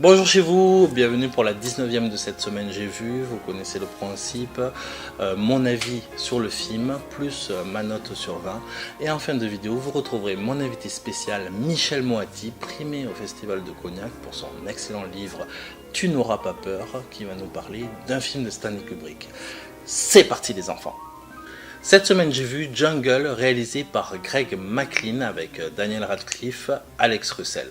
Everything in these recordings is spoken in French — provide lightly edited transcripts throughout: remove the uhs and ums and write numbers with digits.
Bonjour chez vous, bienvenue pour la 19e de cette semaine J'ai vu, vous connaissez le principe, mon avis sur le film, plus ma note sur 20. Et en fin de vidéo, vous retrouverez mon invité spécial Michel Moati, primé au Festival de Cognac pour son excellent livre Tu n'auras pas peur, qui va nous parler d'un film de Stanley Kubrick. C'est parti les enfants! Cette semaine j'ai vu Jungle, réalisé par Greg McLean avec Daniel Radcliffe, Alex Russell.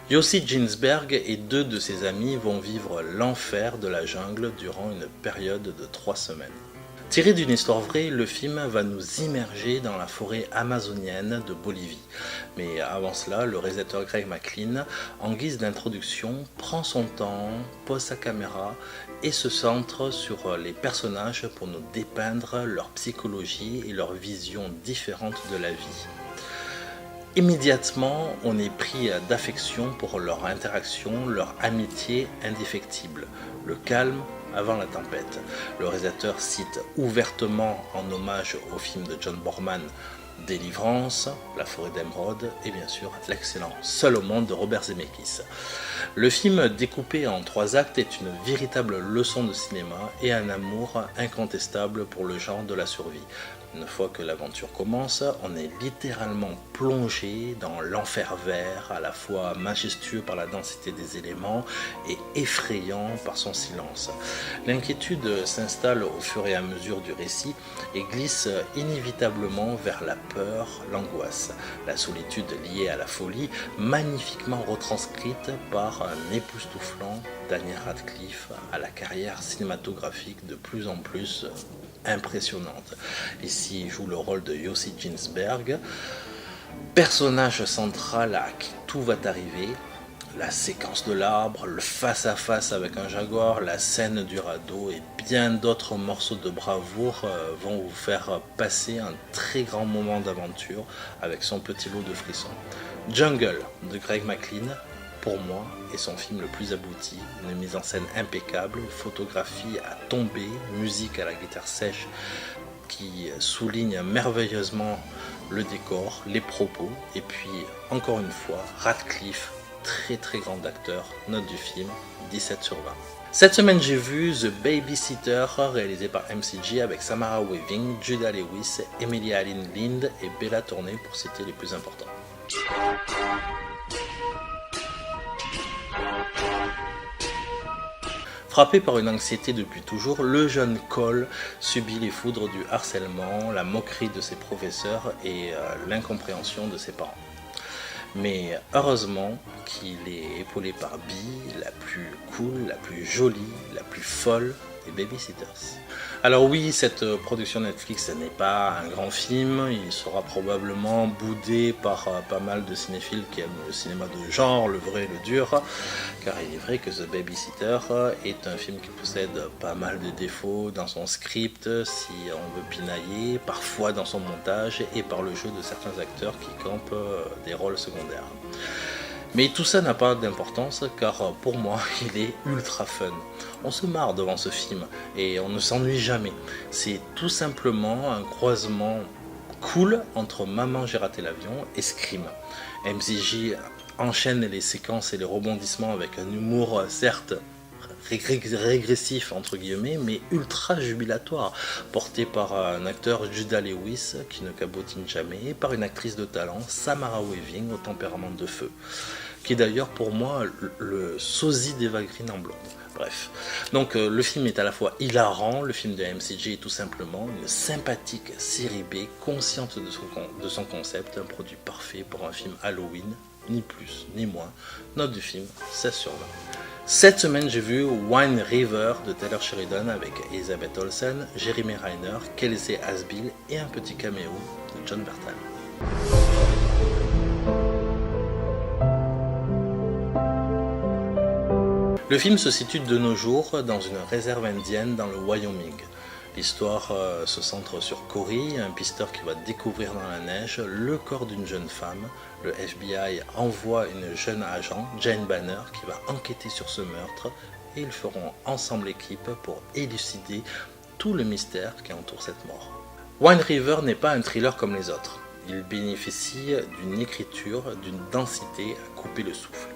Yossi Ginsberg et deux de ses amis vont vivre l'enfer de la jungle durant une période de 3 semaines. Tiré d'une histoire vraie, le film va nous immerger dans la forêt amazonienne de Bolivie. Mais avant cela, le réalisateur Greg McLean, en guise d'introduction, prend son temps, pose sa caméra et se centre sur les personnages pour nous dépeindre leur psychologie et leur vision différente de la vie. Immédiatement, on est pris d'affection pour leur interaction, leur amitié indéfectible, le calme avant la tempête. Le réalisateur cite ouvertement en hommage au film de John Boorman Délivrance, La forêt d'émeraude et bien sûr l'excellent Seul au monde de Robert Zemeckis. Le film découpé en 3 actes est une véritable leçon de cinéma et un amour incontestable pour le genre de la survie. Une fois que l'aventure commence, on est littéralement plongé dans l'enfer vert, à la fois majestueux par la densité des éléments et effrayant par son silence. L'inquiétude s'installe au fur et à mesure du récit et glisse inévitablement vers la peur, l'angoisse, la solitude liée à la folie, magnifiquement retranscrite par un époustouflant Daniel Radcliffe à la carrière cinématographique de plus en plus impressionnante. Ici, il joue le rôle de Yossi Ginsberg, personnage central à qui tout va arriver. La séquence de l'arbre, le face-à-face avec un jaguar, la scène du radeau et bien d'autres morceaux de bravoure vont vous faire passer un très grand moment d'aventure avec son petit lot de frissons. Jungle de Greg McLean, pour moi, est son film le plus abouti, une mise en scène impeccable, photographie à tomber, musique à la guitare sèche qui souligne merveilleusement le décor, les propos, et puis encore une fois, Radcliffe, très grand acteur, note du film, 17 sur 20. Cette semaine j'ai vu The Babysitter, réalisé par MCG avec Samara Weaving, Judah Lewis, Emilia Allen Lind et Bella Thorne pour citer les plus importants. Frappé par une anxiété depuis toujours, le jeune Cole subit les foudres du harcèlement, la moquerie de ses professeurs et l'incompréhension de ses parents. Mais heureusement qu'il est épaulé par Bee, la plus cool, la plus jolie, la plus folle des babysitters. Alors oui, cette production Netflix n'est pas un grand film, il sera probablement boudé par pas mal de cinéphiles qui aiment le cinéma de genre, le vrai et le dur, car il est vrai que The Babysitter est un film qui possède pas mal de défauts dans son script, si on veut pinailler, parfois dans son montage et par le jeu de certains acteurs qui campent des rôles secondaires. Mais tout ça n'a pas d'importance car pour moi il est ultra fun. On se marre devant ce film et on ne s'ennuie jamais. C'est tout simplement un croisement cool entre Maman j'ai raté l'avion et Scream. MCJ enchaîne les séquences et les rebondissements avec un humour certes régressif entre guillemets mais ultra jubilatoire, porté par un acteur Judah Lewis qui ne cabotine jamais et par une actrice de talent Samara Weaving au tempérament de feu, qui est d'ailleurs pour moi le sosie d'Eva Green en blonde. Bref, donc le film est à la fois hilarant, le film de MCG est tout simplement une sympathique série B consciente de son concept, un produit parfait pour un film Halloween, ni plus ni moins. Note du film, 16 sur 20. Cette semaine, j'ai vu Wine River de Taylor Sheridan avec Elizabeth Olsen, Jeremy Renner, Kelsey Asbill et un petit caméo de John Bertal. Le film se situe de nos jours dans une réserve indienne dans le Wyoming. L'histoire se centre sur Corey, un pisteur qui va découvrir dans la neige le corps d'une jeune femme. Le FBI envoie une jeune agent, Jane Banner, qui va enquêter sur ce meurtre et ils feront ensemble équipe pour élucider tout le mystère qui entoure cette mort. Wind River n'est pas un thriller comme les autres. Il bénéficie d'une écriture, d'une densité à couper le souffle.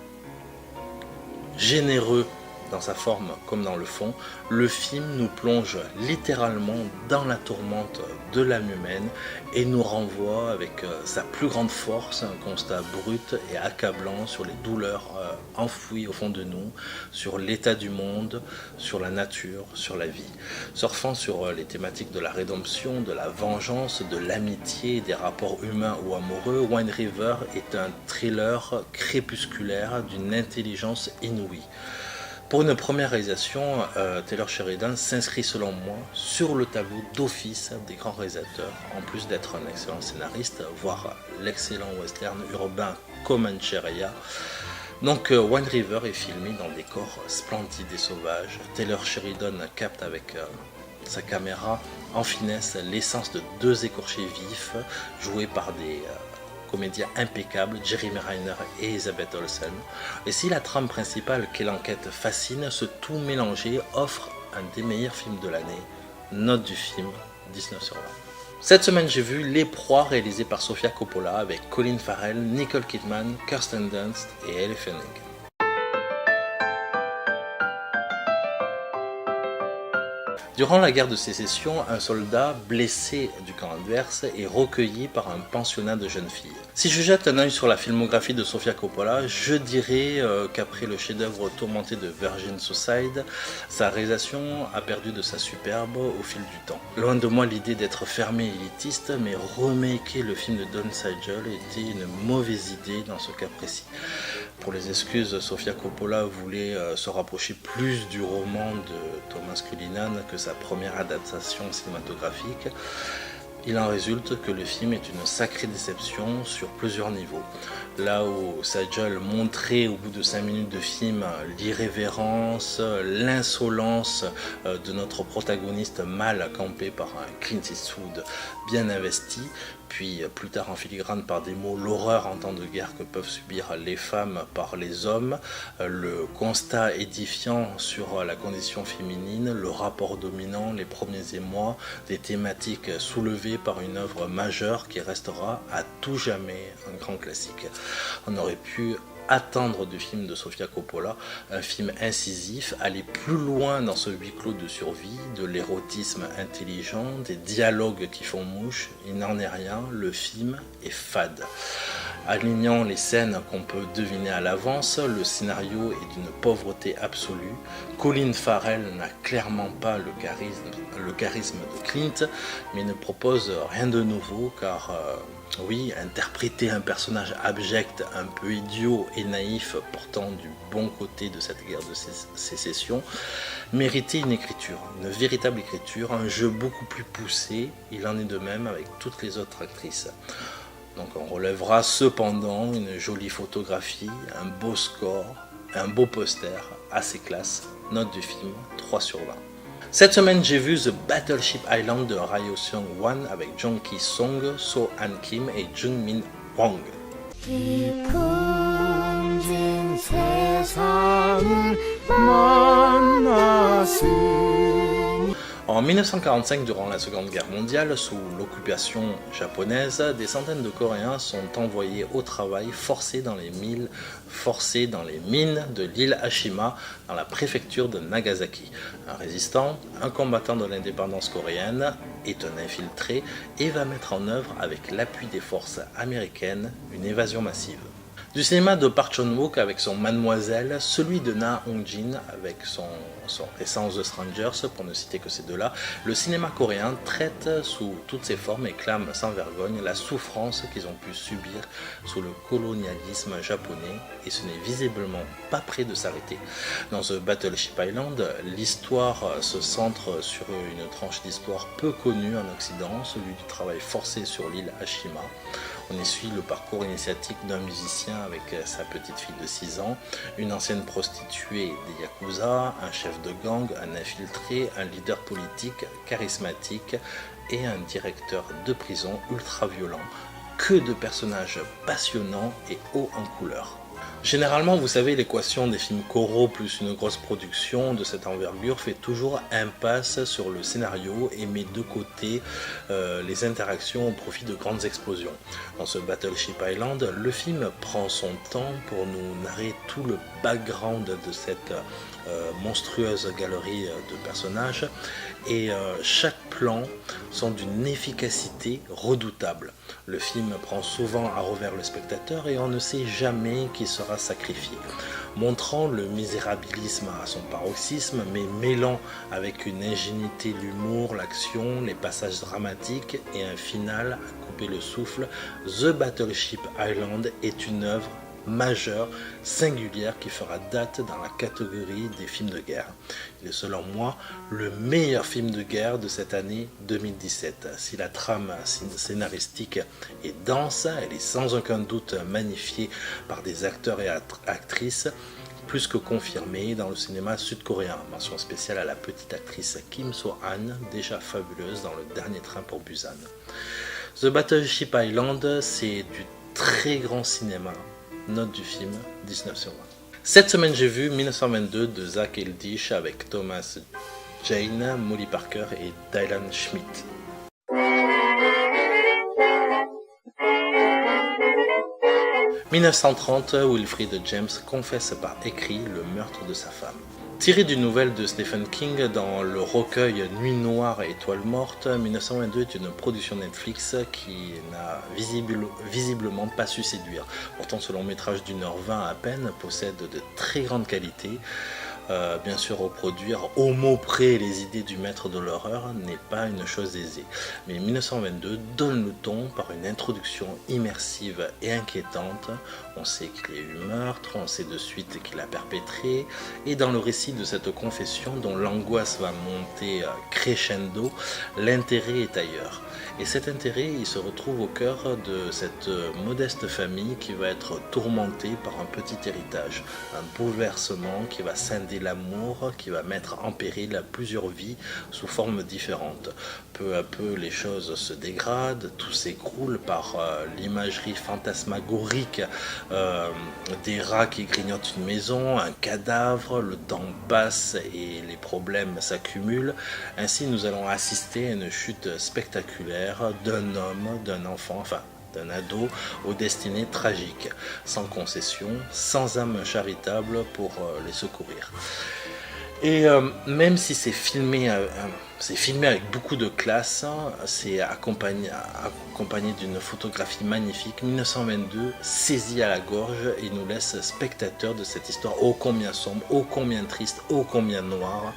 Généreux dans sa forme comme dans le fond, le film nous plonge littéralement dans la tourmente de l'âme humaine et nous renvoie avec sa plus grande force un constat brut et accablant sur les douleurs enfouies au fond de nous, sur l'état du monde, sur la nature, sur la vie. Surfant sur les thématiques de la rédemption, de la vengeance, de l'amitié, des rapports humains ou amoureux, Wind River est un thriller crépusculaire d'une intelligence inouïe. Pour une première réalisation, Taylor Sheridan s'inscrit selon moi sur le tableau d'office des grands réalisateurs, en plus d'être un excellent scénariste, voire l'excellent western urbain Comancheria. Donc Wind River est filmé dans des décors splendides et sauvages. Taylor Sheridan capte avec sa caméra en finesse l'essence de deux écorchés vifs, joués par des comédiens impeccables, Jeremy Renner et Elizabeth Olsen. Et si la trame principale qu'est l'enquête fascine, ce tout mélangé offre un des meilleurs films de l'année. Note du film, 19 sur 20. Cette semaine, j'ai vu Les Proies réalisé par Sofia Coppola avec Colin Farrell, Nicole Kidman, Kirsten Dunst et Elle Fanning. Durant la guerre de sécession, un soldat blessé du camp adverse est recueilli par un pensionnat de jeunes filles. Si je jette un œil sur la filmographie de Sofia Coppola, je dirais qu'après le chef-d'œuvre tourmenté de Virgin Suicide, sa réalisation a perdu de sa superbe au fil du temps. Loin de moi l'idée d'être fermé et élitiste, mais remaker le film de Don Siegel était une mauvaise idée dans ce cas précis. Pour les excuses, Sofia Coppola voulait se rapprocher plus du roman de Thomas Cullinan que sa première adaptation cinématographique. Il en résulte que le film est une sacrée déception sur plusieurs niveaux. Là où Siegel montrait au bout de 5 minutes de film l'irrévérence, l'insolence de notre protagoniste mal campé par un Clint Eastwood bien investi, puis plus tard en filigrane par des mots l'horreur en temps de guerre que peuvent subir les femmes par les hommes, le constat édifiant sur la condition féminine, le rapport dominant, les premiers émois, des thématiques soulevées par une œuvre majeure qui restera à tout jamais un grand classique. On aurait pu attendre du film de Sofia Coppola un film incisif, aller plus loin dans ce huis clos de survie, de l'érotisme intelligent, des dialogues qui font mouche. Il n'en est rien, le film est fade. Alignant les scènes qu'on peut deviner à l'avance, le scénario est d'une pauvreté absolue. Colin Farrell n'a clairement pas le charisme de Clint, mais ne propose rien de nouveau car oui, interpréter un personnage abject, un peu idiot et naïf portant du bon côté de cette guerre de sécession, méritait une écriture, une véritable écriture, un jeu beaucoup plus poussé. Il en est de même avec toutes les autres actrices. Donc on relèvera cependant une jolie photographie, un beau score, un beau poster assez classe. Note du film, 3 sur 20. Cette semaine, j'ai vu The Battleship Island de Ryo Seung-wan avec Jong Ki-sung, So Han Kim et Jung Min Hwang. En 1945, durant la Seconde Guerre mondiale, sous l'occupation japonaise, des centaines de Coréens sont envoyés au travail forcés dans les mines de l'île Hashima, dans la préfecture de Nagasaki. Un résistant, un combattant de l'indépendance coréenne, est un infiltré et va mettre en œuvre, avec l'appui des forces américaines, une évasion massive. Du cinéma de Park Chan-wook avec son Mademoiselle, celui de Na Hong-jin avec son Essence de Strangers, pour ne citer que ces deux-là, le cinéma coréen traite sous toutes ses formes et clame sans vergogne la souffrance qu'ils ont pu subir sous le colonialisme japonais, et ce n'est visiblement pas près de s'arrêter. Dans The Battleship Island, l'histoire se centre sur une tranche d'histoire peu connue en Occident, celui du travail forcé sur l'île Hashima. On y suit le parcours initiatique d'un musicien avec sa petite fille de 6 ans, une ancienne prostituée des Yakuza, un chef de gang, un infiltré, un leader politique charismatique et un directeur de prison ultra violent. Que de personnages passionnants et hauts en couleur. Généralement, vous savez, l'équation des films coraux plus une grosse production de cette envergure fait toujours impasse sur le scénario et met de côté les interactions au profit de grandes explosions. Dans ce Battleship Island, le film prend son temps pour nous narrer tout le background de cette monstrueuse galerie de personnages et chaque plan sont d'une efficacité redoutable. Le film prend souvent à revers le spectateur et on ne sait jamais qui sera sacrifié, montrant le misérabilisme à son paroxysme mais mêlant avec une ingénuité l'humour, l'action, les passages dramatiques et un final à couper le souffle. The Battleship Island est une œuvre majeure, singulière, qui fera date dans la catégorie des films de guerre. Il est selon moi le meilleur film de guerre de cette année 2017. Si la trame scénaristique est dense, elle est sans aucun doute magnifiée par des acteurs et actrices plus que confirmée dans le cinéma sud-coréen. Mention spéciale à la petite actrice Kim So-han, déjà fabuleuse dans Le Dernier Train pour Busan. The Battleship Island, c'est du très grand cinéma. Note du film, 19 sur 20. Cette semaine, j'ai vu 1922 de Zach Eldish avec Thomas Jane, Molly Parker et Dylan Schmidt. « 1930, Wilfrid James confesse par écrit le meurtre de sa femme. » Tiré d'une nouvelle de Stephen King dans le recueil Nuit noire et étoiles mortes, 1922 est une production Netflix qui n'a visiblement pas su séduire. Pourtant, ce long métrage d'1h20 à peine possède de très grandes qualités. Bien sûr, reproduire au mot près les idées du maître de l'horreur n'est pas une chose aisée. Mais 1922 donne le ton par une introduction immersive et inquiétante. On sait qu'il y a eu meurtre, on sait de suite qu'il a perpétré, et dans le récit de cette confession dont l'angoisse va monter crescendo, l'intérêt est ailleurs. Et cet intérêt, il se retrouve au cœur de cette modeste famille qui va être tourmentée par un petit héritage, un bouleversement qui va scinder l'amour, qui va mettre en péril plusieurs vies sous formes différentes. Peu à peu, les choses se dégradent, tout s'écroule par l'imagerie fantasmagorique des rats qui grignotent une maison, un cadavre, le temps passe et les problèmes s'accumulent. Ainsi, nous allons assister à une chute spectaculaire d'un homme, d'un enfant, enfin d'un ado aux destinées tragiques, sans concession, sans âme charitable pour les secourir. Et même si c'est filmé avec beaucoup de classe, c'est accompagné d'une photographie magnifique. 1922 saisit à la gorge et nous laisse spectateurs de cette histoire ô combien sombre, ô combien triste, ô combien noire.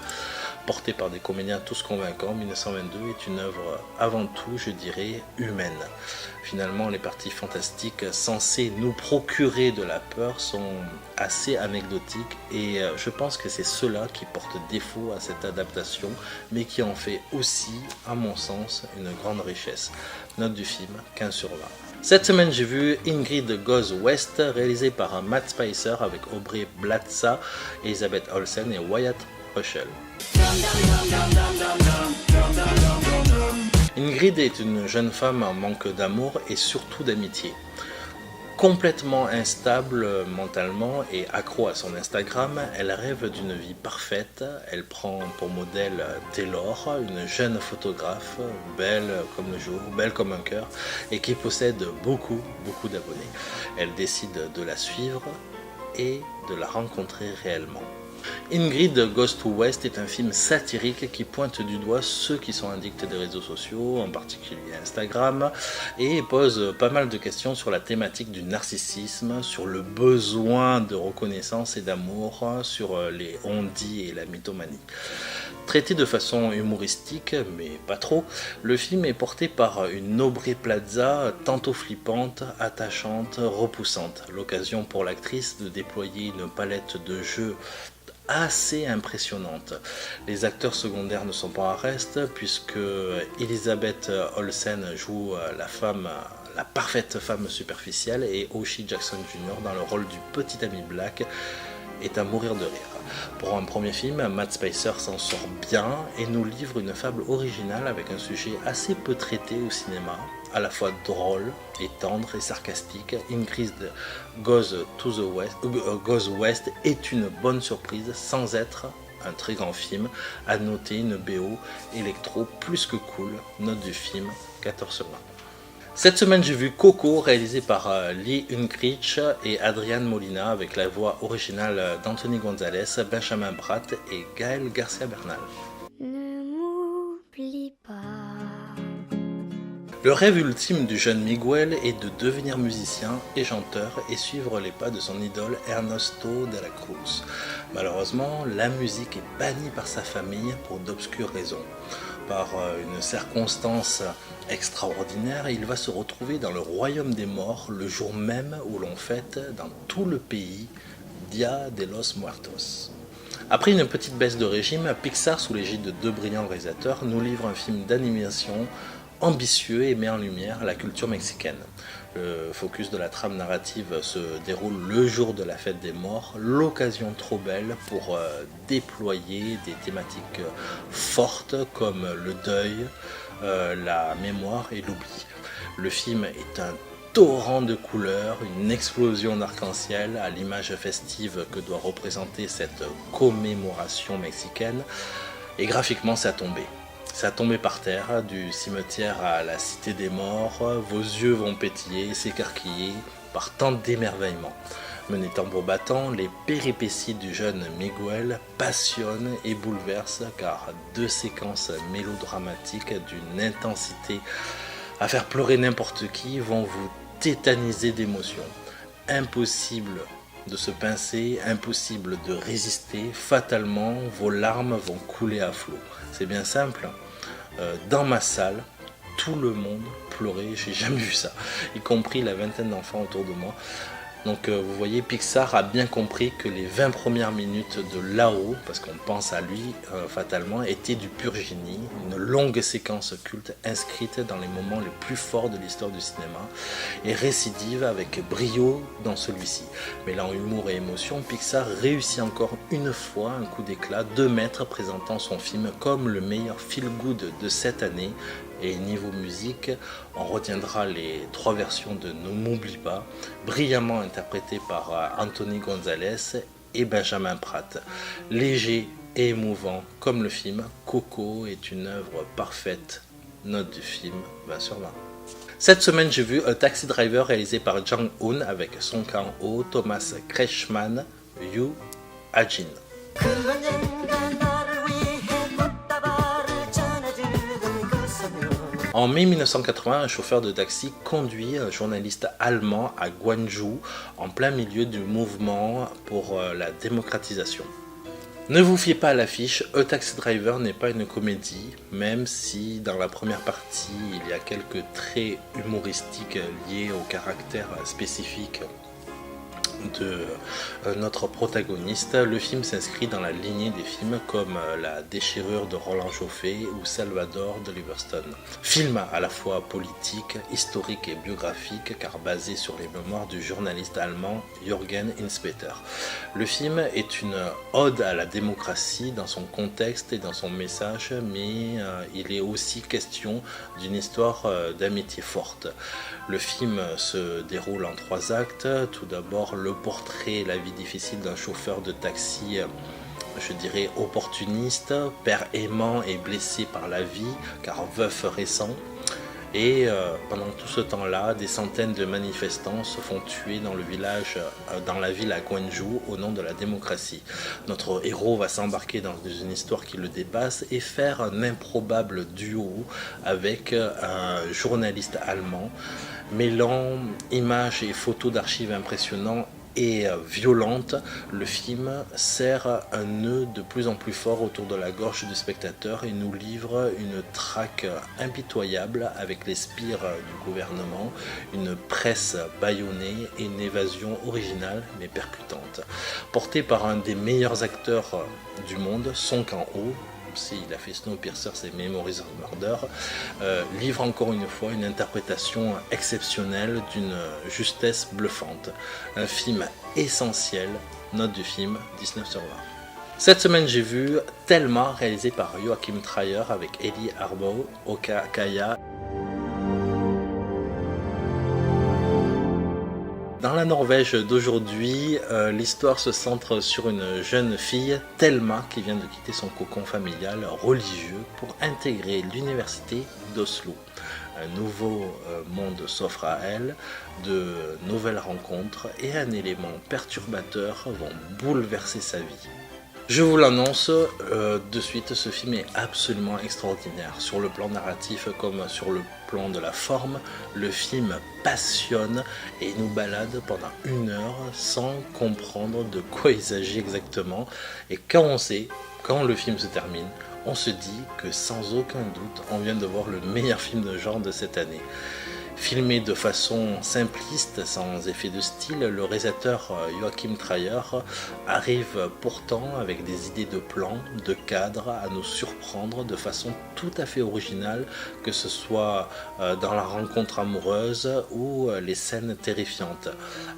Porté par des comédiens tous convaincants, 1922 est une œuvre avant tout, je dirais, humaine. Finalement, les parties fantastiques censées nous procurer de la peur sont assez anecdotiques et je pense que c'est cela qui porte défaut à cette adaptation, mais qui en fait aussi, à mon sens, une grande richesse. Note du film, 15 sur 20. Cette semaine, j'ai vu Ingrid Goes West, réalisé par Matt Spicer avec Aubrey Plaza, Elizabeth Olsen et Wyatt Russell. Ingrid est une jeune femme en manque d'amour et surtout d'amitié. Complètement instable mentalement et accro à son Instagram, elle rêve d'une vie parfaite. Elle prend pour modèle Taylor, une jeune photographe, belle comme le jour, belle comme un cœur, et qui possède beaucoup d'abonnés. Elle décide de la suivre et de la rencontrer réellement. Ingrid Goes to West est un film satirique qui pointe du doigt ceux qui sont addicts des réseaux sociaux, en particulier Instagram, et pose pas mal de questions sur la thématique du narcissisme, sur le besoin de reconnaissance et d'amour, sur les on-dit et la mythomanie. Traité de façon humoristique, mais pas trop, le film est porté par une Aubrey Plaza tantôt flippante, attachante, repoussante. L'occasion pour l'actrice de déployer une palette de jeux assez impressionnante. Les acteurs secondaires ne sont pas en reste puisque Elizabeth Olsen joue la parfaite femme superficielle et Oshie Jackson Jr. dans le rôle du petit ami Black est à mourir de rire. Pour un premier film, Matt Spicer s'en sort bien et nous livre une fable originale avec un sujet assez peu traité au cinéma, à la fois drôle et tendre et sarcastique. Ingrid Goes West est une bonne surprise sans être un très grand film. À noter une BO électro plus que cool, note du film 14 sur 20. Cette semaine, j'ai vu Coco, réalisé par Lee Unkrich et Adrian Molina, avec la voix originale d'Anthony Gonzalez, Benjamin Bratt et Gaël Garcia Bernal. Ne m'oublie pas. Le rêve ultime du jeune Miguel est de devenir musicien et chanteur et suivre les pas de son idole Ernesto de la Cruz. Malheureusement, la musique est bannie par sa famille pour d'obscures raisons. Par une circonstance extraordinaire, il va se retrouver dans le royaume des morts le jour même où l'on fête dans tout le pays Dia de los Muertos. Après une petite baisse de régime, Pixar, sous l'égide de deux brillants réalisateurs, nous livre un film d'animation ambitieux et met en lumière la culture mexicaine. Le focus de la trame narrative se déroule le jour de la fête des morts, l'occasion trop belle pour déployer des thématiques fortes comme le deuil, la mémoire et l'oubli. Le film est un torrent de couleurs, une explosion d'arc-en-ciel à l'image festive que doit représenter cette commémoration mexicaine, et graphiquement ça a tombé. Ça a tombé par terre, du cimetière à la cité des morts, vos yeux vont pétiller, s'écarquiller par tant d'émerveillement. Mené tambour battant, les péripéties du jeune Miguel passionnent et bouleversent, car deux séquences mélodramatiques d'une intensité à faire pleurer n'importe qui vont vous tétaniser d'émotion. Impossible de se pincer, impossible de résister, fatalement vos larmes vont couler à flot. C'est bien simple. Dans ma salle, tout le monde pleurait, j'ai jamais vu ça, y compris la vingtaine d'enfants autour de moi. Donc vous voyez, Pixar a bien compris que les 20 premières minutes de Lao, parce qu'on pense à lui fatalement, étaient du pur génie, une longue séquence culte inscrite dans les moments les plus forts de l'histoire du cinéma et récidive avec brio dans celui-ci. Mêlant humour et émotion, Pixar réussit encore une fois un coup d'éclat, 2 maîtres présentant son film comme le meilleur feel-good de cette année. Et niveau musique, on retiendra les 3 versions de Ne m'oublie pas, brillamment interprétées par Anthony Gonzalez et Benjamin Bratt. Léger et émouvant comme le film, Coco est une œuvre parfaite. Note du film 20 sur 20. Cette semaine, j'ai vu A Taxi Driver réalisé par Jang Hoon avec Song Kang-ho, Thomas Kretschmann, Yu Ha-jin. En mai 1980, un chauffeur de taxi conduit un journaliste allemand à Gwangju en plein milieu du mouvement pour la démocratisation. Ne vous fiez pas à l'affiche, A Taxi Driver n'est pas une comédie, même si dans la première partie il y a quelques traits humoristiques liés au caractère spécifique de notre protagoniste. Le film s'inscrit dans la lignée des films comme La déchirure de Roland Joffé ou Salvador de Liverstone. Film à la fois politique, historique et biographique, car basé sur les mémoires du journaliste allemand Jürgen Inspeter. Le film est une ode à la démocratie dans son contexte et dans son message, mais il est aussi question d'une histoire d'amitié forte. Le film se déroule en 3 actes. Tout d'abord, le portrait, la vie difficile d'un chauffeur de taxi, je dirais opportuniste, père aimant et blessé par la vie, car veuf récent. Et pendant tout ce temps-là, des centaines de manifestants se font tuer dans le village, dans la ville à Gwangju, au nom de la démocratie. Notre héros va s'embarquer dans une histoire qui le dépasse et faire un improbable duo avec un journaliste allemand, mêlant images et photos d'archives impressionnants et violente. Le film serre un nœud de plus en plus fort autour de la gorge du spectateur et nous livre une traque impitoyable avec les spires du gouvernement, une presse bâillonnée et une évasion originale mais percutante. Porté par un des meilleurs acteurs du monde, Song Kang-ho, il a fait Snowpiercer et Memories of Murder, livre encore une fois une interprétation exceptionnelle d'une justesse bluffante. Un film essentiel, note du film 19 sur 20. Cette semaine j'ai vu Thelma, réalisé par Joachim Trier avec Eddie Arbau, Oka Kaya. Dans la Norvège d'aujourd'hui, l'histoire se centre sur une jeune fille, Thelma, qui vient de quitter son cocon familial religieux pour intégrer l'université d'Oslo. Un nouveau monde s'offre à elle, de nouvelles rencontres et un élément perturbateur vont bouleverser sa vie. Je vous l'annonce de suite, ce film est absolument extraordinaire. Sur le plan narratif comme sur le plan de la forme, le film passionne et nous balade pendant 1 heure sans comprendre de quoi il s'agit exactement. Et quand le film se termine, on se dit que sans aucun doute, on vient de voir le meilleur film de genre de cette année. Filmé de façon simpliste, sans effet de style, le réalisateur Joachim Trier arrive pourtant avec des idées de plans, de cadres à nous surprendre de façon tout à fait originale, que ce soit dans la rencontre amoureuse ou les scènes terrifiantes.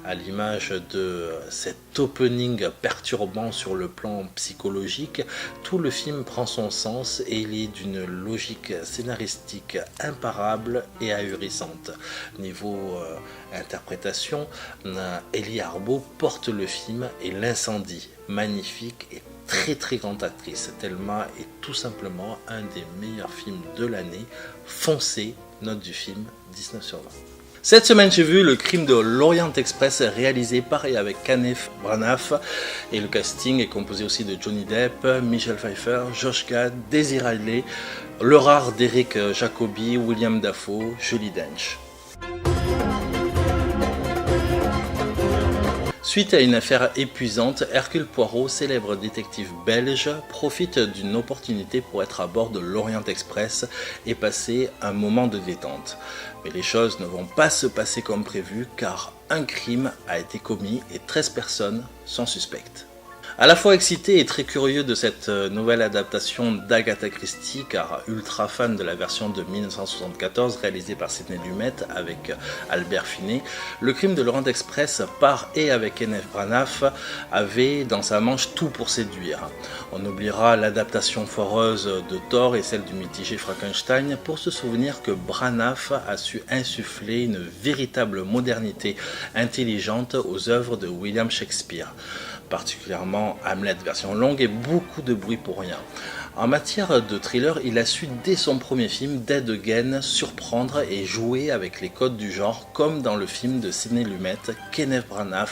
À l'image de cet opening perturbant sur le plan psychologique, tout le film prend son sens et il est d'une logique scénaristique imparable et ahurissante. Niveau interprétation, Elie Arbo porte le film et l'incendie. Magnifique et très grande actrice. Thelma est tout simplement un des meilleurs films de l'année. Foncez, note du film 19 sur 20. Cette semaine, j'ai vu Le Crime de l'Orient Express, réalisé par et avec Kenneth Branagh. Et le casting est composé aussi de Johnny Depp, Michelle Pfeiffer, Josh Gad, Daisy Ridley, le rare Derek Jacobi, William Dafoe, Judi Dench. Suite à une affaire épuisante, Hercule Poirot, célèbre détective belge, profite d'une opportunité pour être à bord de l'Orient Express et passer un moment de détente. Mais les choses ne vont pas se passer comme prévu car un crime a été commis et 13 personnes sont suspectes. À la fois excité et très curieux de cette nouvelle adaptation d'Agatha Christie, car ultra fan de la version de 1974 réalisée par Sidney Lumet avec Albert Finney, Le Crime de l'Orient Express par et avec Kenneth Branagh avait dans sa manche tout pour séduire. On oubliera l'adaptation foireuse de Thor et celle du mitigé Frankenstein pour se souvenir que Branagh a su insuffler une véritable modernité intelligente aux œuvres de William Shakespeare. Particulièrement Hamlet version longue et beaucoup de bruit pour rien. En matière de thriller, il a su dès son premier film, Dead Again, surprendre et jouer avec les codes du genre, comme dans le film de Sidney Lumet. Kenneth Branagh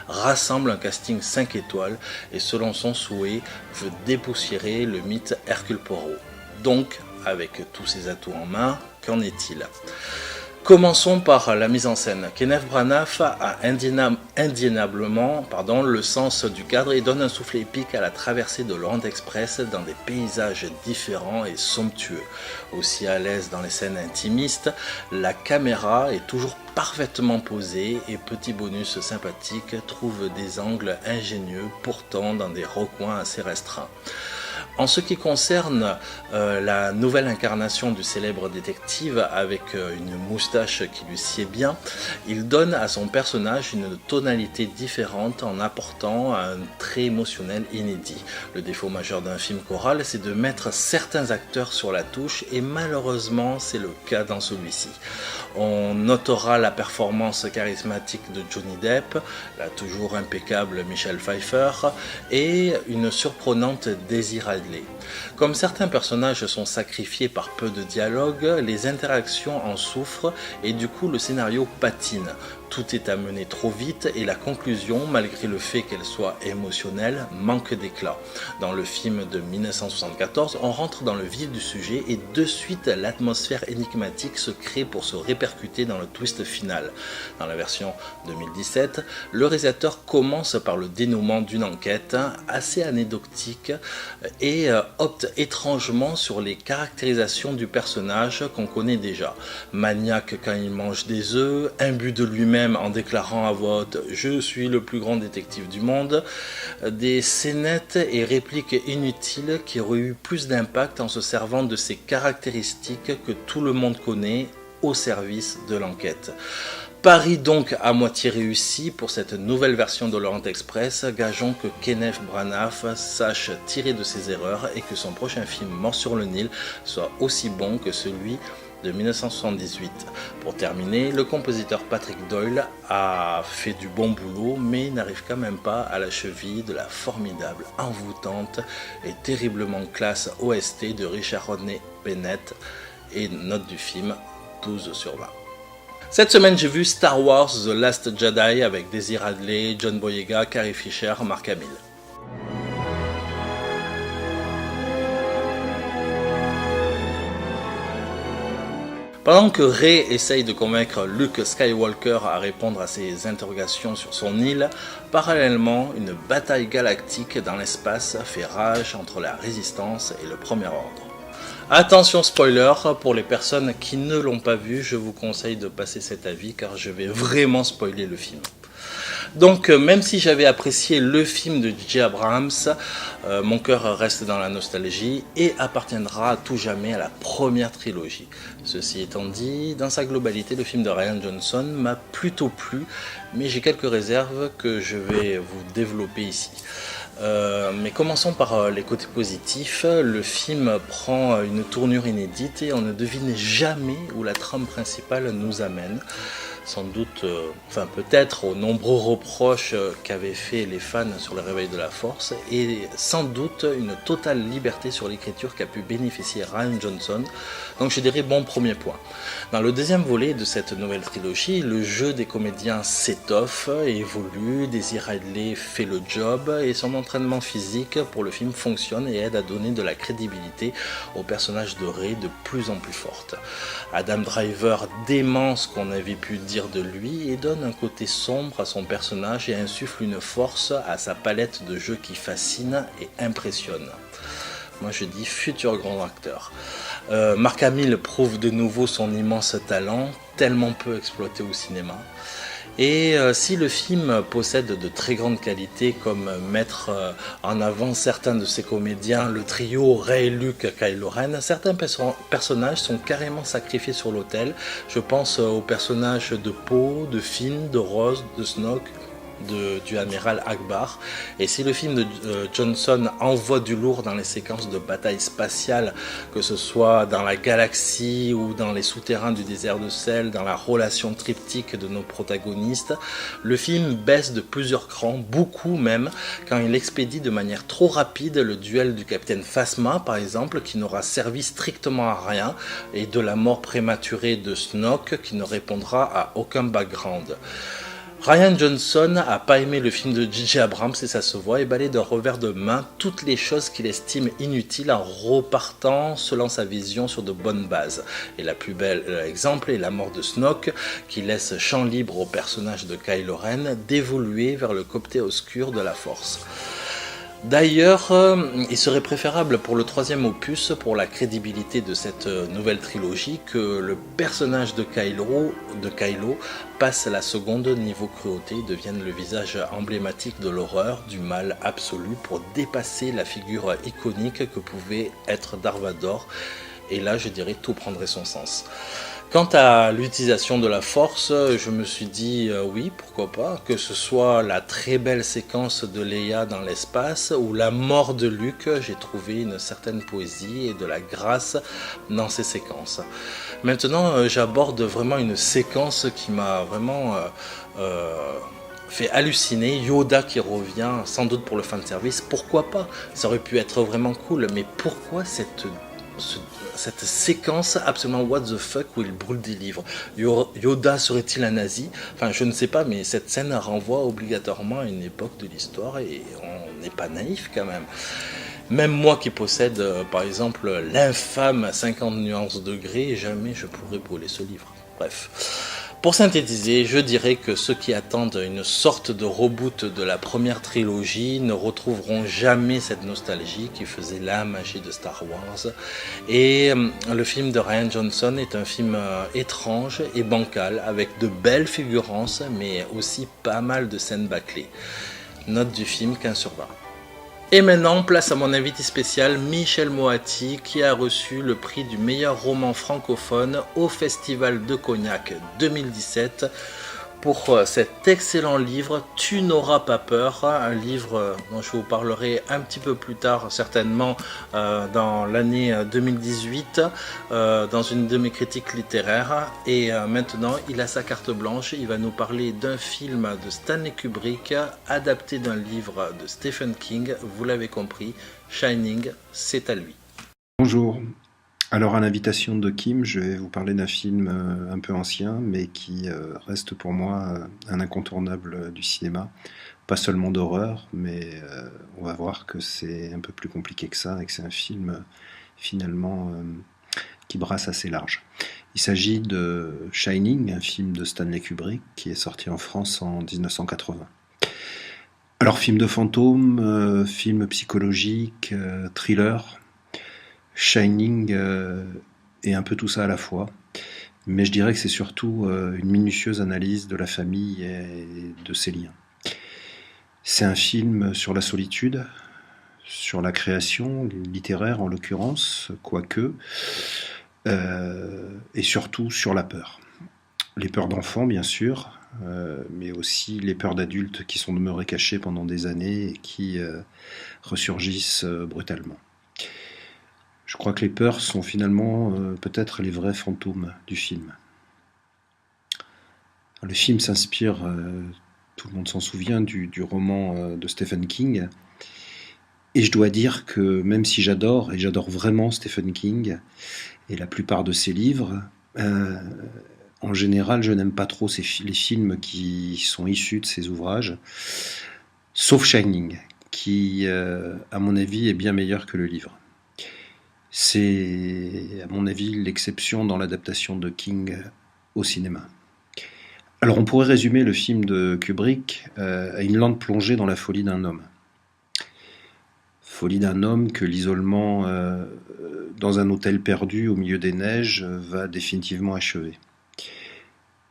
rassemble un casting 5 étoiles et selon son souhait veut dépoussiérer le mythe Hercule Poirot. Donc, avec tous ses atouts en main, qu'en est-il ? Commençons par la mise en scène. Kenneth Branagh a indéniablement le sens du cadre et donne un souffle épique à la traversée de l'Orient Express dans des paysages différents et somptueux. Aussi à l'aise dans les scènes intimistes, la caméra est toujours parfaitement posée et petit bonus sympathique trouve des angles ingénieux pourtant dans des recoins assez restreints. En ce qui concerne la nouvelle incarnation du célèbre détective avec une moustache qui lui sied bien, il donne à son personnage une tonalité différente en apportant un trait émotionnel inédit. Le défaut majeur d'un film choral, c'est de mettre certains acteurs sur la touche et malheureusement c'est le cas dans celui-ci. On notera la performance charismatique de Johnny Depp, la toujours impeccable Michelle Pfeiffer et une surprenante Daisy Ridley. Comme certains personnages sont sacrifiés par peu de dialogue, les interactions en souffrent et du coup le scénario patine. Tout est amené trop vite et la conclusion, malgré le fait qu'elle soit émotionnelle, manque d'éclat. Dans le film de 1974, on rentre dans le vif du sujet et de suite l'atmosphère énigmatique se crée pour se répercuter dans le twist final. Dans la version 2017, le réalisateur commence par le dénouement d'une enquête assez anecdotique et opte étrangement sur les caractérisations du personnage qu'on connaît déjà. Maniaque quand il mange des œufs, imbu de lui-même en déclarant à voix haute « Je suis le plus grand détective du monde », des scénettes et répliques inutiles qui auraient eu plus d'impact en se servant de ces caractéristiques que tout le monde connaît au service de l'enquête. Pari donc à moitié réussi pour cette nouvelle version de l'Orient Express, gageons que Kenneth Branagh sache tirer de ses erreurs et que son prochain film Mort sur le Nil soit aussi bon que celui de 1978. Pour terminer, le compositeur Patrick Doyle a fait du bon boulot, mais n'arrive quand même pas à la cheville de la formidable, envoûtante et terriblement classe OST de Richard Rodney Bennett, et note du film 12 sur 20. Cette semaine, j'ai vu Star Wars The Last Jedi avec Daisy Ridley, John Boyega, Carrie Fisher, Mark Hamill. Pendant que Rey essaye de convaincre Luke Skywalker à répondre à ses interrogations sur son île, parallèlement, une bataille galactique dans l'espace fait rage entre la Résistance et le Premier Ordre. Attention spoiler, pour les personnes qui ne l'ont pas vu, je vous conseille de passer cet avis car je vais vraiment spoiler le film. Donc même si j'avais apprécié le film de J.J. Abrams, mon cœur reste dans la nostalgie et appartiendra à tout jamais à la première trilogie. Ceci étant dit, dans sa globalité, le film de Rian Johnson m'a plutôt plu, mais j'ai quelques réserves que je vais vous développer ici. Mais commençons par les côtés positifs. Le film prend une tournure inédite et on ne devine jamais où la trame principale nous amène. Sans doute, peut-être aux nombreux reproches qu'avaient fait les fans sur le réveil de la Force, et sans doute une totale liberté sur l'écriture qu'a pu bénéficier Rian Johnson. Donc je dirais bon premier point. Dans le deuxième volet de cette nouvelle trilogie, le jeu des comédiens s'étoffe et évolue, Daisy Ridley fait le job et son entraînement physique pour le film fonctionne et aide à donner de la crédibilité au personnage de Rey de plus en plus forte. Adam Driver dément ce qu'on avait pu dire de lui et donne un côté sombre à son personnage et insuffle une force à sa palette de jeux qui fascine et impressionne. Moi je dis futur grand acteur. Mark Hamill prouve de nouveau son immense talent, tellement peu exploité au cinéma. Et si le film possède de très grandes qualités comme mettre en avant certains de ses comédiens, le trio Rey, Luke, Kylo Ren, certains personnages sont carrément sacrifiés sur l'autel. Je pense aux personnages de Poe, de Finn, de Rose, de Snoke, du amiral Akbar. Et si le film de Johnson envoie du lourd dans les séquences de bataille spatiale, que ce soit dans la galaxie ou dans les souterrains du désert de sel, dans la relation triptyque de nos protagonistes, le film baisse de plusieurs crans, beaucoup même, quand il expédie de manière trop rapide le duel du capitaine Phasma par exemple, qui n'aura servi strictement à rien, et de la mort prématurée de Snoke qui ne répondra à aucun background. Rian Johnson n'a pas aimé le film de J.J. Abrams et ça se voit, et balaye d'un revers de main toutes les choses qu'il estime inutiles en repartant selon sa vision sur de bonnes bases. Et la plus belle exemple est la mort de Snoke, qui laisse champ libre au personnage de Kylo Ren d'évoluer vers le côté obscur de la Force. D'ailleurs, il serait préférable pour le troisième opus, pour la crédibilité de cette nouvelle trilogie, que le personnage de Kylo passe la seconde niveau cruauté et devienne le visage emblématique de l'horreur, du mal absolu, pour dépasser la figure iconique que pouvait être Darth Vader. Et là, je dirais, tout prendrait son sens. Quant à l'utilisation de la force, je me suis dit oui, pourquoi pas, que ce soit la très belle séquence de Leia dans l'espace ou la mort de Luke, j'ai trouvé une certaine poésie et de la grâce dans ces séquences. Maintenant, j'aborde vraiment une séquence qui m'a vraiment fait halluciner. Yoda qui revient, sans doute pour le fanservice, pourquoi pas, ça aurait pu être vraiment cool, mais pourquoi cette séquence absolument what the fuck où il brûle des livres? Yoda serait-il un nazi? Enfin, je ne sais pas, mais cette scène renvoie obligatoirement à une époque de l'histoire et on n'est pas naïf quand même. Même moi qui possède par exemple l'infâme 50 nuances degrés, jamais je pourrais brûler ce livre. Bref. Pour synthétiser, je dirais que ceux qui attendent une sorte de reboot de la première trilogie ne retrouveront jamais cette nostalgie qui faisait la magie de Star Wars. Et le film de Rian Johnson est un film étrange et bancal, avec de belles figurances, mais aussi pas mal de scènes bâclées. Note du film 15 sur 20. Et maintenant, place à mon invité spécial, Michel Moati, qui a reçu le prix du meilleur roman francophone au Festival de Cognac 2017 pour cet excellent livre « Tu n'auras pas peur », un livre dont je vous parlerai un petit peu plus tard, certainement dans l'année 2018, dans une de mes critiques littéraires. Et maintenant, il a sa carte blanche, il va nous parler d'un film de Stanley Kubrick, adapté d'un livre de Stephen King, vous l'avez compris, Shining, c'est à lui. Bonjour. Alors, à l'invitation de Kim, je vais vous parler d'un film un peu ancien, mais qui reste pour moi un incontournable du cinéma. Pas seulement d'horreur, mais on va voir que c'est un peu plus compliqué que ça, et que c'est un film finalement qui brasse assez large. Il s'agit de Shining, un film de Stanley Kubrick, qui est sorti en France en 1980. Alors, film de fantôme, film psychologique, thriller... Shining est un peu tout ça à la fois, mais je dirais que c'est surtout une minutieuse analyse de la famille et de ses liens. C'est un film sur la solitude, sur la création littéraire en l'occurrence, quoique, et surtout sur la peur. Les peurs d'enfants bien sûr, mais aussi les peurs d'adultes qui sont demeurées cachées pendant des années et qui ressurgissent brutalement. Je crois que les peurs sont finalement peut-être les vrais fantômes du film. Le film s'inspire, tout le monde s'en souvient, du roman de Stephen King. Et je dois dire que même si j'adore, et j'adore vraiment Stephen King, et la plupart de ses livres, en général je n'aime pas trop les films qui sont issus de ses ouvrages, sauf Shining, qui à mon avis est bien meilleur que le livre. C'est, à mon avis, l'exception dans l'adaptation de King au cinéma. Alors, on pourrait résumer le film de Kubrick à une lente plongée dans la folie d'un homme. Folie d'un homme que l'isolement dans un hôtel perdu au milieu des neiges va définitivement achever.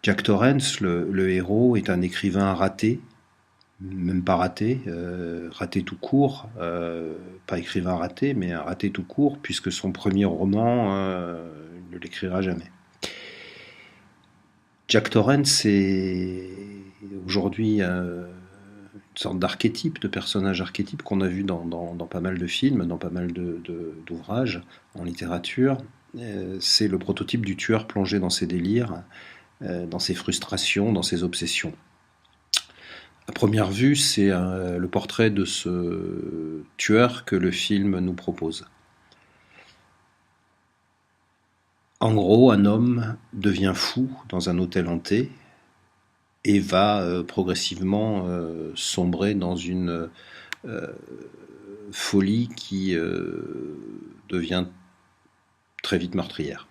Jack Torrance, le héros, est un écrivain raté, même pas raté, raté tout court, pas écrivain raté, mais un raté tout court, puisque son premier roman il ne l'écrira jamais. Jack Torrance est aujourd'hui une sorte d'archétype, de personnage archétype qu'on a vu dans pas mal de films, dans pas mal d'ouvrages en littérature. C'est le prototype du tueur plongé dans ses délires, dans ses frustrations, dans ses obsessions. À première vue, c'est le portrait de ce tueur que le film nous propose. En gros, un homme devient fou dans un hôtel hanté et va progressivement sombrer dans une folie qui devient très vite meurtrière.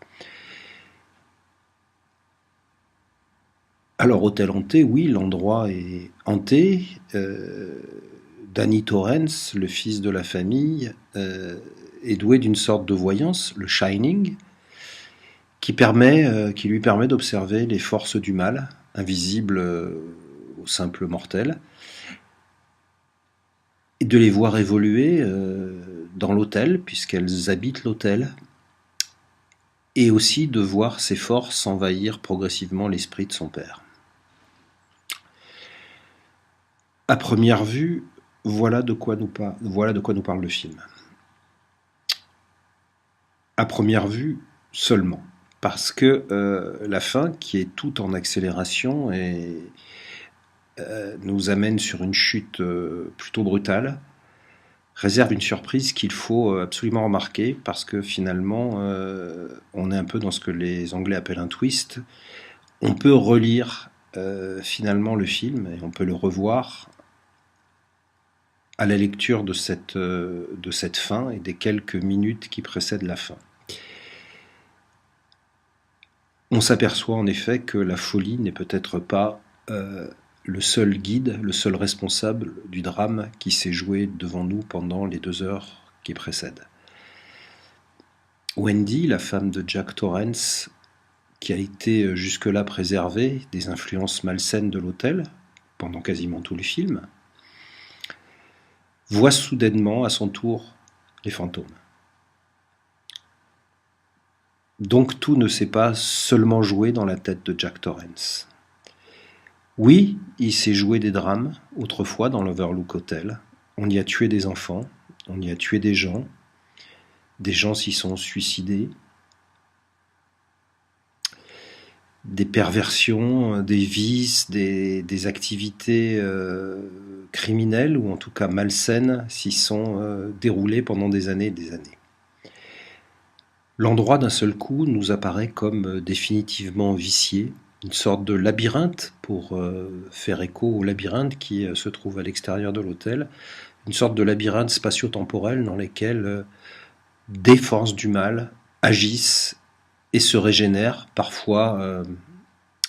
Alors, hôtel hanté, oui, l'endroit est hanté. Danny Torrance, le fils de la famille, est doué d'une sorte de voyance, le Shining, qui lui permet d'observer les forces du mal, invisibles aux simples mortels, et de les voir évoluer dans l'hôtel, puisqu'elles habitent l'hôtel, et aussi de voir ces forces envahir progressivement l'esprit de son père. À première vue, voilà de quoi nous parle le film. À première vue seulement, parce que la fin, qui est toute en accélération, nous amène sur une chute plutôt brutale, réserve une surprise qu'il faut absolument remarquer, parce que finalement, on est un peu dans ce que les Anglais appellent un twist. On peut relire finalement le film, et on peut le revoir à la lecture de cette fin et des quelques minutes qui précèdent la fin. On s'aperçoit en effet que la folie n'est peut-être pas le seul guide, le seul responsable du drame qui s'est joué devant nous pendant les 2 heures qui précèdent. Wendy, la femme de Jack Torrance, qui a été jusque-là préservée des influences malsaines de l'hôtel pendant quasiment tout le film, voit soudainement à son tour les fantômes. Donc tout ne s'est pas seulement joué dans la tête de Jack Torrance. Oui, il s'est joué des drames autrefois dans l'Overlook Hotel. On y a tué des enfants, on y a tué des gens s'y sont suicidés, des perversions, des vices, des activités criminelles ou en tout cas malsaines s'y sont déroulées pendant des années et des années. L'endroit d'un seul coup nous apparaît comme définitivement vicié, une sorte de labyrinthe pour faire écho au labyrinthe qui se trouve à l'extérieur de l'hôtel, une sorte de labyrinthe spatio-temporel dans lequel des forces du mal agissent et se régénèrent, parfois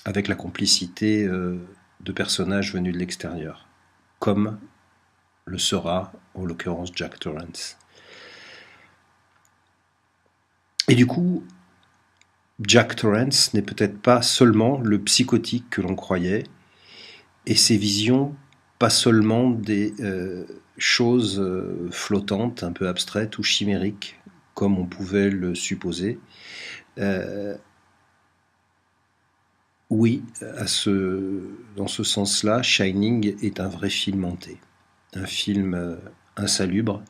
avec la complicité de personnages venus de l'extérieur, comme le sera en l'occurrence Jack Torrance. Et du coup, Jack Torrance n'est peut-être pas seulement le psychotique que l'on croyait, et ses visions, pas seulement des choses flottantes, un peu abstraites ou chimériques, comme on pouvait le supposer. Oui, dans ce sens-là, Shining est un vrai film hanté, un film insalubre,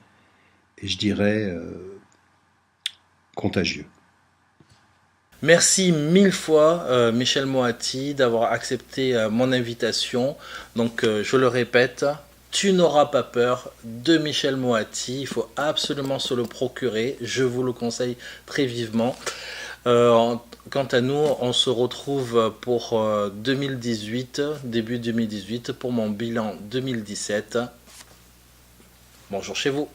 et je dirais contagieux. Merci mille fois Michel Moati d'avoir accepté mon invitation. Donc je le répète, Tu n'auras pas peur de Michel Moati. Il faut absolument se le procurer. Je vous le conseille très vivement. Quant à nous, on se retrouve pour 2018, début 2018, pour mon bilan 2017. Bonjour chez vous.